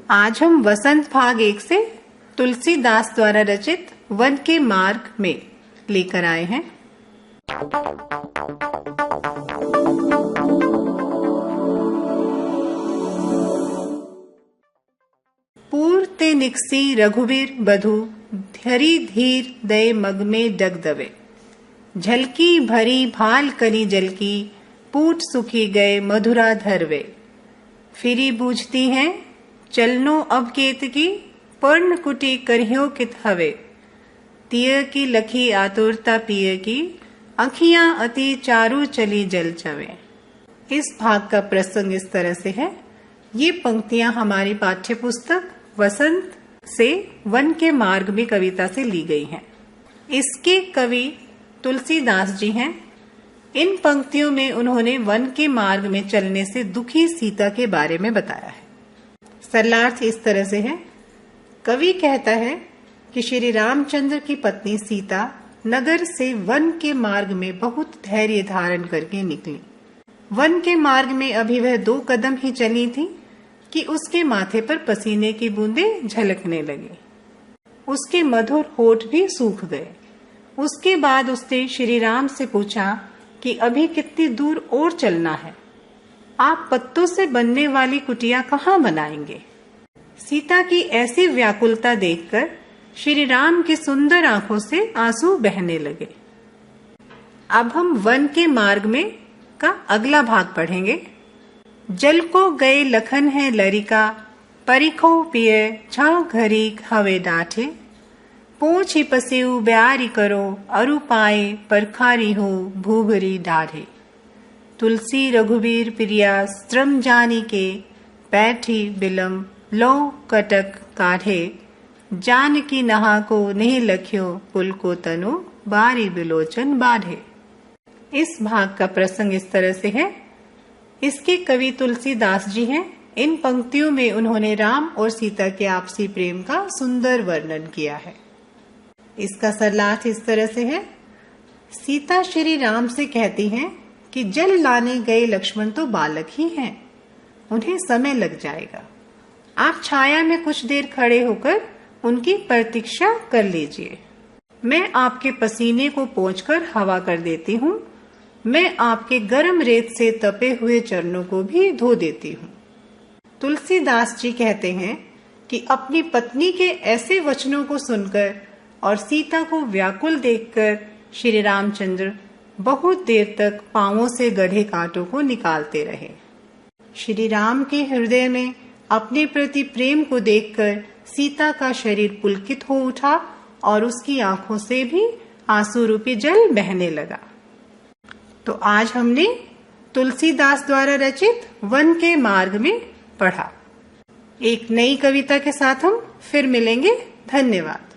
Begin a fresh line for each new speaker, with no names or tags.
आज हम वसंत भाग 1 से तुलसीदास द्वारा रचित वन के मार्ग में लेकर आए हैं। पूर ते निकसी रघुवीर बधु धरी धीर दय मग में डग दवे। झलकी भरी भाल करी जल की पूट सुखी गए मधुरा धरवे। फिरी बूझती हैं चलनो अब केत की पर्ण कुटी करहियो कित हवे। तिय की लखी आतुरता पिय की अखियां अति चारू चली जल चवे। इस भाग का प्रसंग इस तरह से है। ये पंक्तियां हमारी पाठ्य पुस्तक वसंत से वन के मार्ग में कविता से ली गई हैं। इसके कवि तुलसीदास जी हैं। इन पंक्तियों में उन्होंने वन के मार्ग में चलने से दुखी सीता के बारे में बताया है। सरलार्थ इस तरह से है। कवि कहता है कि श्री रामचंद्र की पत्नी सीता नगर से वन के मार्ग में बहुत धैर्य धारण करके निकली। वन के मार्ग में अभी वह 2 कदम ही चली थी कि उसके माथे पर पसीने की बूंदें झलकने लगी। उसके मधुर होठ भी सूख गए। उसके बाद उसने श्री राम से पूछा कि अभी कितनी दूर और चलना है। आप पत्तों से बनने वाली कुटिया कहाँ बनाएंगे? सीता की ऐसी व्याकुलता देखकर श्री राम की सुंदर आंखों से आंसू बहने लगे। अब हम वन के मार्ग में का अगला भाग पढ़ेंगे। जल को गए लखन है लरिका परिखो पिए छा घरी हवे डाठे। पूछ ही पसिउ ब्यारी करो अरु पाए परखारी हो भूभरी डाढ़े। तुलसी रघुवीर प्रिया श्रम जानी के बैठी बिलम लो कटक काढ़े। जान की नहा को नहीं लख्यो पुल को तनु बारी बिलोचन बाढ़े। इस भाग का प्रसंग इस तरह से है। इसके कवि तुलसीदास जी हैं। इन पंक्तियों में उन्होंने राम और सीता के आपसी प्रेम का सुंदर वर्णन किया है। इसका सरलार्थ इस तरह से है। सीता श्री राम से कहती हैं कि जल लाने गए लक्ष्मण तो बालक ही हैं, उन्हें समय लग जाएगा। आप छाया में कुछ देर खड़े होकर उनकी प्रतीक्षा कर लीजिए। मैं आपके पसीने को पोंछकर हवा कर देती हूँ। मैं आपके गर्म रेत से तपे हुए चरणों को भी धो देती हूँ। तुलसीदास जी कहते हैं कि अपनी पत्नी के ऐसे वचनों को सुनकर और सीता को व्याकुल देखकर श्री रामचंद्र बहुत देर तक पांवों से गढ़े कांटों को निकालते रहे। श्री राम के हृदय में अपने प्रति प्रेम को देखकर सीता का शरीर पुलकित हो उठा और उसकी आंखों से भी आंसू रूपी जल बहने लगा। तो आज हमने तुलसीदास द्वारा रचित वन के मार्ग में पढ़ा। एक नई कविता के साथ हम फिर मिलेंगे। धन्यवाद।